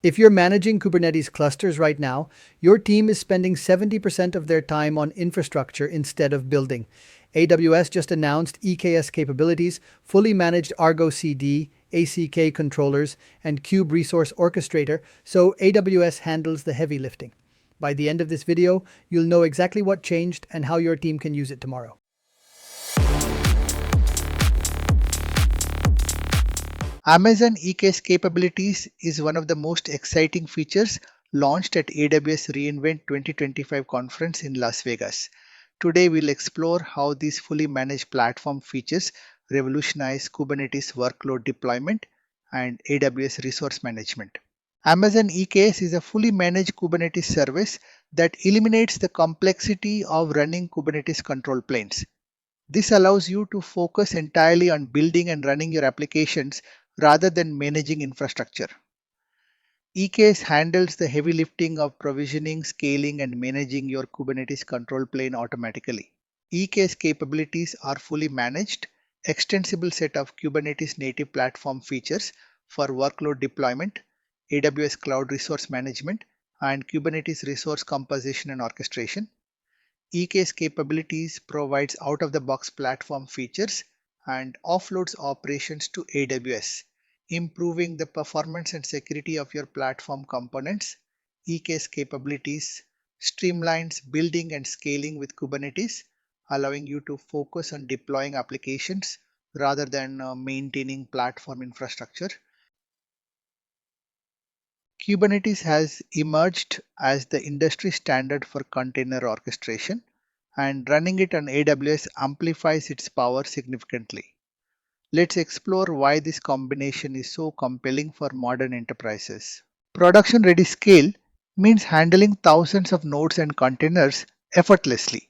If you're managing Kubernetes clusters right now, your team is spending 70% of their time on infrastructure instead of building. AWS just announced EKS Capabilities, fully managed Argo CD, ACK controllers, and Kube Resource Orchestrator, so AWS handles the heavy lifting. By the end of this video, you'll know exactly what changed and how your team can use it tomorrow. Amazon EKS Capabilities is one of the most exciting features launched at AWS reInvent 2025 conference in Las Vegas. Today we'll explore how these fully managed platform features revolutionize Kubernetes workload deployment and AWS resource management. Amazon EKS is a fully managed Kubernetes service that eliminates the complexity of running Kubernetes control planes. This allows you to focus entirely on building and running your applications rather than managing infrastructure. EKS handles the heavy lifting of provisioning, scaling, and managing your Kubernetes control plane automatically. EKS capabilities are fully managed, extensible set of Kubernetes native platform features for workload deployment, AWS Cloud Resource Management, and Kubernetes resource composition and orchestration. EKS capabilities provides out-of-the-box platform features and offloads operations to AWS, improving the performance and security of your platform components. EKS capabilities streamlines building and scaling with Kubernetes, allowing you to focus on deploying applications rather than maintaining platform infrastructure. Kubernetes has emerged as the industry standard for container orchestration, and running it on AWS amplifies its power significantly. Let's explore why this combination is so compelling for modern enterprises. Production-ready scale means handling thousands of nodes and containers effortlessly.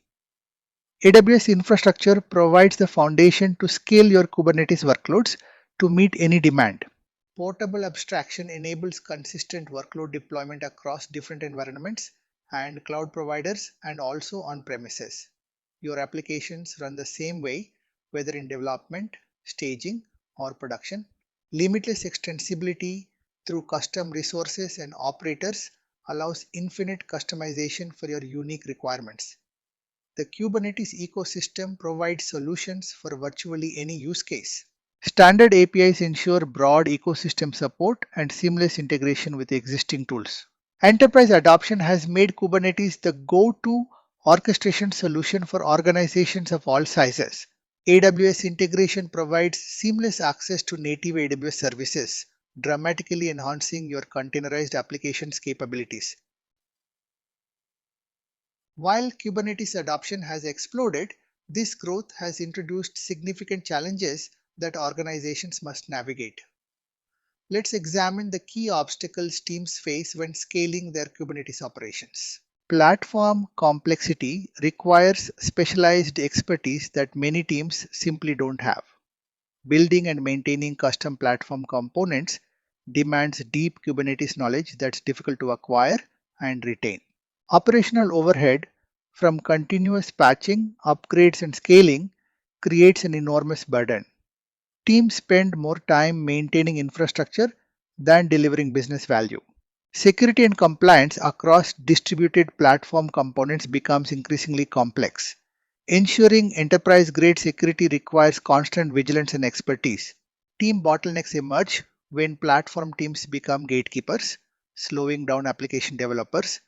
AWS infrastructure provides the foundation to scale your Kubernetes workloads to meet any demand. Portable abstraction enables consistent workload deployment across different environments and cloud providers and also on premises. Your applications run the same way, whether in development, staging, or production. Limitless extensibility through custom resources and operators allows infinite customization for your unique requirements. The Kubernetes ecosystem provides solutions for virtually any use case. Standard APIs ensure broad ecosystem support and seamless integration with existing tools. Enterprise adoption has made Kubernetes the go-to orchestration solution for organizations of all sizes. AWS integration provides seamless access to native AWS services, dramatically enhancing your containerized applications capabilities. While Kubernetes adoption has exploded, this growth has introduced significant challenges that organizations must navigate. Let's examine the key obstacles teams face when scaling their Kubernetes operations. Platform complexity requires specialized expertise that many teams simply don't have. Building and maintaining custom platform components demands deep Kubernetes knowledge that's difficult to acquire and retain. Operational overhead from continuous patching, upgrades, and scaling creates an enormous burden. Teams spend more time maintaining infrastructure than delivering business value. Security and compliance across distributed platform components becomes increasingly complex. Ensuring enterprise-grade security requires constant vigilance and expertise. Team bottlenecks emerge when platform teams become gatekeepers, slowing down application developers.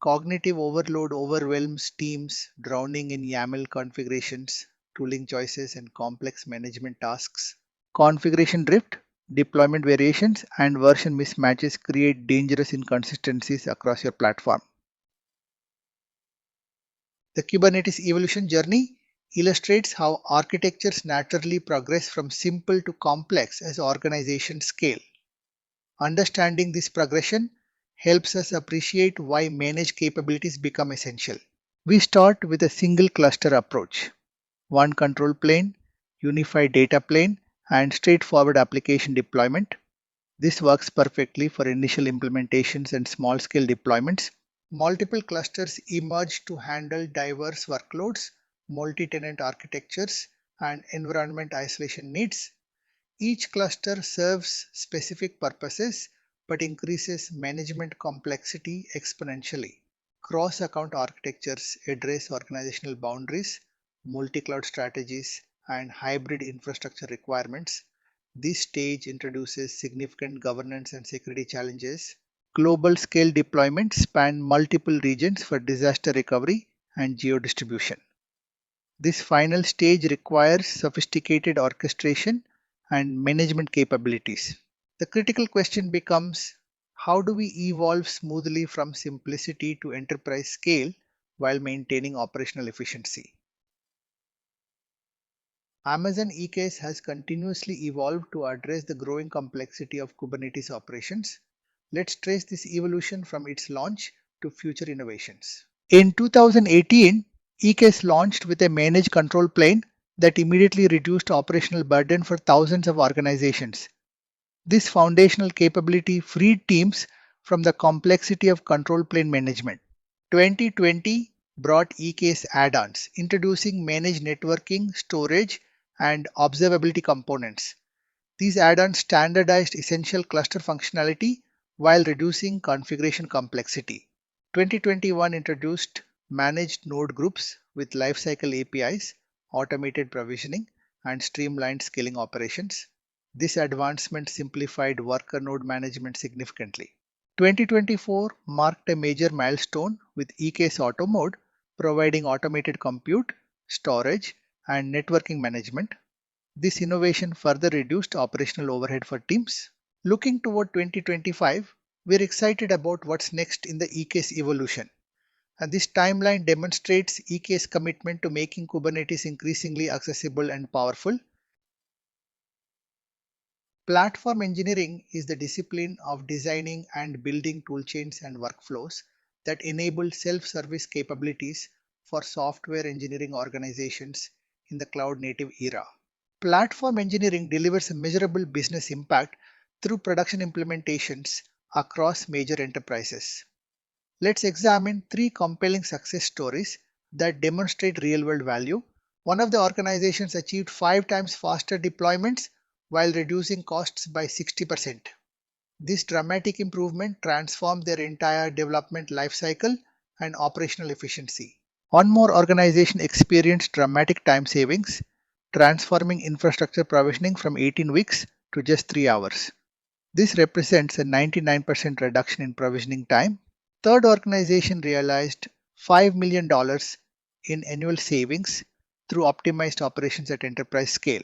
Cognitive overload overwhelms teams, drowning in YAML configurations, tooling choices, and complex management tasks. Configuration drift, deployment variations, and version mismatches create dangerous inconsistencies across your platform. The Kubernetes evolution journey illustrates how architectures naturally progress from simple to complex as organizations scale. Understanding this progression helps us appreciate why managed capabilities become essential. We start with a single cluster approach, one control plane, unified data plane, and straightforward application deployment. This works perfectly for initial implementations and small-scale deployments. Multiple clusters emerge to handle diverse workloads, multi-tenant architectures, and environment isolation needs. Each cluster serves specific purposes, but increases management complexity exponentially. Cross-account architectures address organizational boundaries, multi-cloud strategies, and hybrid infrastructure requirements. This stage introduces significant governance and security challenges. Global scale deployments span multiple regions for disaster recovery and geo-distribution. This final stage requires sophisticated orchestration and management capabilities. The critical question becomes, how do we evolve smoothly from simplicity to enterprise scale while maintaining operational efficiency? Amazon EKS has continuously evolved to address the growing complexity of Kubernetes operations. Let's trace this evolution from its launch to future innovations. In 2018, EKS launched with a managed control plane that immediately reduced operational burden for thousands of organizations. This foundational capability freed teams from the complexity of control plane management. 2020 brought EKS add-ons, introducing managed networking, storage, and observability components. These add-ons standardized essential cluster functionality while reducing configuration complexity. 2021 introduced managed node groups with lifecycle APIs, automated provisioning, and streamlined scaling operations. This advancement simplified worker node management significantly. 2024 marked a major milestone with EKS Auto Mode providing automated compute, storage, and networking management. This innovation further reduced operational overhead for teams. Looking toward 2025, we're excited about what's next in the EKS evolution. And this timeline demonstrates EKS commitment to making Kubernetes increasingly accessible and powerful. Platform engineering is the discipline of designing and building toolchains and workflows that enable self-service capabilities for software engineering organizations in the cloud-native era. Platform engineering delivers a measurable business impact through production implementations across major enterprises. Let's examine three compelling success stories that demonstrate real-world value. One of the organizations achieved 5 times faster deployments while reducing costs by 60%. This dramatic improvement transformed their entire development lifecycle and operational efficiency. One more organization experienced dramatic time savings, transforming infrastructure provisioning from 18 weeks to just 3 hours. This represents a 99% reduction in provisioning time. Third organization realized $5 million in annual savings through optimized operations at enterprise scale.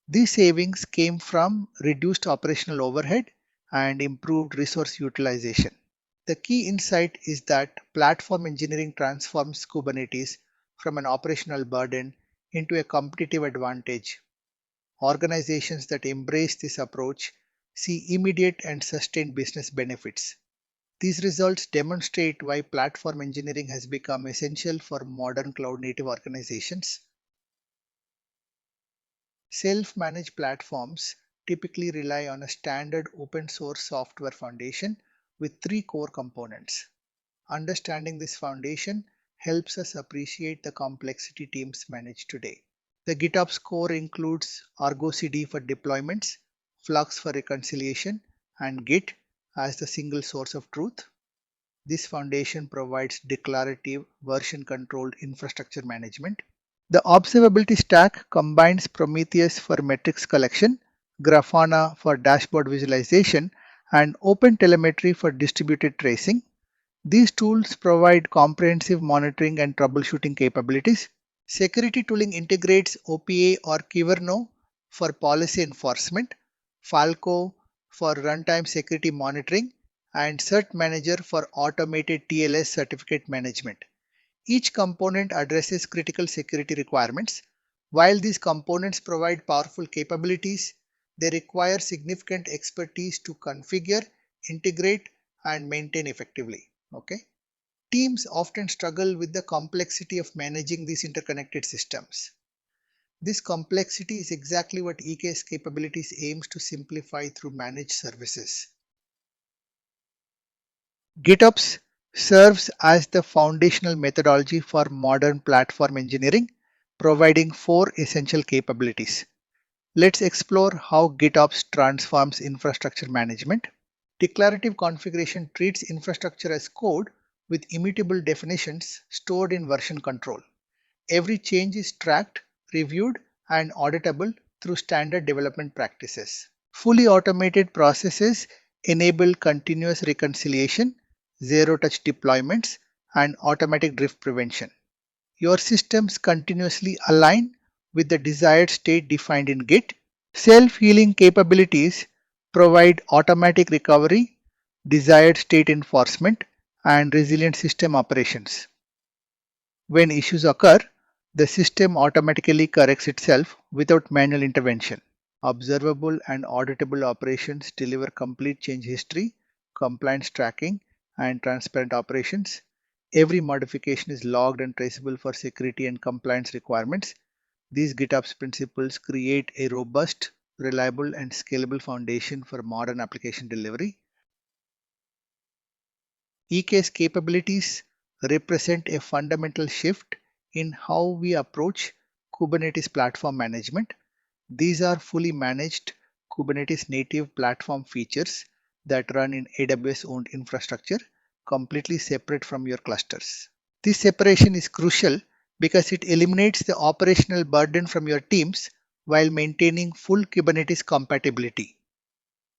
These savings came from reduced operational overhead and improved resource utilization. The key insight is that platform engineering transforms Kubernetes from an operational burden into a competitive advantage. Organizations that embrace this approach see immediate and sustained business benefits. These results demonstrate why platform engineering has become essential for modern cloud-native organizations. Self-managed platforms typically rely on a standard open-source software foundation with three core components. Understanding this foundation helps us appreciate the complexity teams manage today. The GitOps core includes Argo CD for deployments, Flux for reconciliation, and Git as the single source of truth. This foundation provides declarative, version-controlled infrastructure management. The observability stack combines Prometheus for metrics collection, Grafana for dashboard visualization, and OpenTelemetry for distributed tracing. These tools provide comprehensive monitoring and troubleshooting capabilities. Security tooling integrates OPA or Kyverno for policy enforcement, Falco for runtime security monitoring, and Cert Manager for automated TLS certificate management. Each component addresses critical security requirements. While these components provide powerful capabilities, they require significant expertise to configure, integrate, and maintain effectively. Okay? Teams often struggle with the complexity of managing these interconnected systems. This complexity is exactly what EKS Capabilities aims to simplify through managed services. GitOps serves as the foundational methodology for modern platform engineering, providing four essential capabilities. Let's explore how GitOps transforms infrastructure management. Declarative configuration treats infrastructure as code with immutable definitions stored in version control. Every change is tracked, reviewed, and auditable through standard development practices. Fully automated processes enable continuous reconciliation, zero-touch deployments, and automatic drift prevention. Your systems continuously align with the desired state defined in Git. Self-healing capabilities provide automatic recovery, desired state enforcement, and resilient system operations. When issues occur, the system automatically corrects itself without manual intervention. Observable and auditable operations deliver complete change history, compliance tracking, and transparent operations. Every modification is logged and traceable for security and compliance requirements. These GitOps principles create a robust, reliable, and scalable foundation for modern application delivery. EKS capabilities represent a fundamental shift in how we approach Kubernetes platform management. These are fully managed Kubernetes native platform features that run in AWS-owned infrastructure, completely separate from your clusters. This separation is crucial because it eliminates the operational burden from your teams while maintaining full Kubernetes compatibility.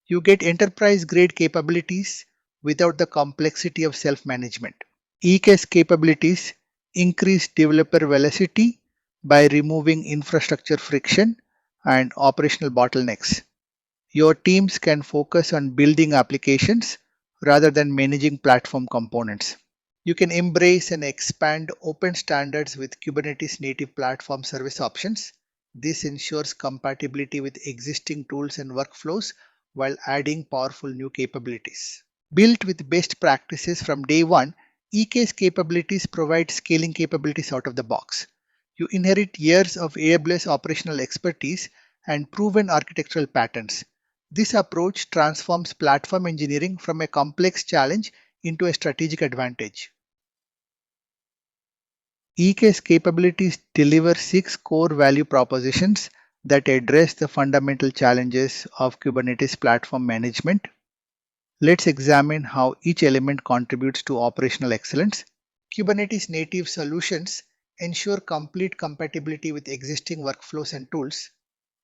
You get enterprise-grade capabilities without the complexity of self-management. EKS capabilities increase developer velocity by removing infrastructure friction and operational bottlenecks. Your teams can focus on building applications rather than managing platform components. You can embrace and expand open standards with Kubernetes native platform service options. This ensures compatibility with existing tools and workflows while adding powerful new capabilities. Built with best practices from day one, EKS capabilities provide scaling capabilities out of the box. You inherit years of AWS operational expertise and proven architectural patterns. This approach transforms platform engineering from a complex challenge into a strategic advantage. EKS capabilities deliver 6 core value propositions that address the fundamental challenges of Kubernetes platform management. Let's examine how each element contributes to operational excellence. Kubernetes native solutions ensure complete compatibility with existing workflows and tools.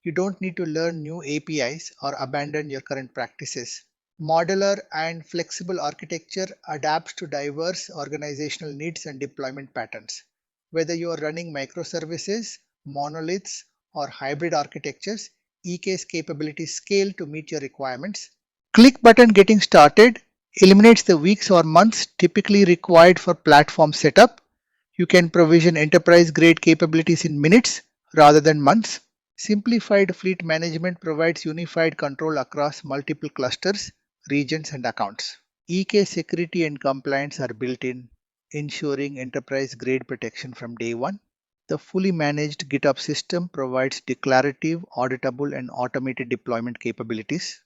You don't need to learn new APIs or abandon your current practices. Modular and flexible architecture adapts to diverse organizational needs and deployment patterns. Whether you are running microservices, monoliths, or hybrid architectures, EKS capabilities scale to meet your requirements. Click button getting started eliminates the weeks or months typically required for platform setup. You can provision enterprise-grade capabilities in minutes rather than months. Simplified fleet management provides unified control across multiple clusters, regions, and accounts. EK security and compliance are built in, ensuring enterprise-grade protection from day one. The fully managed GitOps system provides declarative, auditable, and automated deployment capabilities.